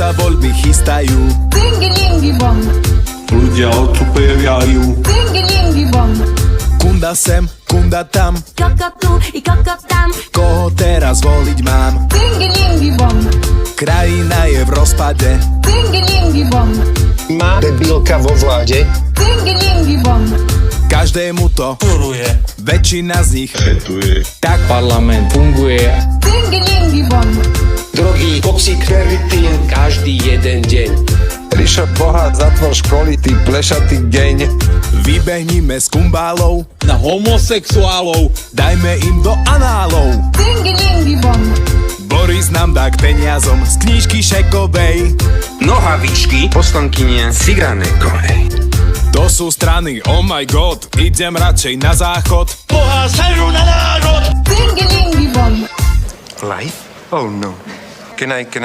sa voľby chystajú. Dingy bom, Ľudia odsupevajú. dingy bom. Kunda sem, kunda tam, Koko tu i koko tam. koho teraz voliť mám? Dingy bom, Krajina je v rozpade, dingy bom. Má debilka vo vláde. Dingy bom, každému to Furuje. väčšina z nich Petuje. tak Parlament funguje dingy bom. Drogy, toxik, ferritín. každý jeden deň. Prišiel Boha, zatvor školy, ty plešatý geň. vybehnime s kumbálov, na homosexuálov. dajme im do análov. Dingy bom, Boris nám dá k peniazom z knížky Šekovej. Nohavičky poslankyne Ciganekovej. To sú strany, oh my god, idem radšej na záchod. Boha sežu na národ! dingy bom. Life? Oh no. Can I go?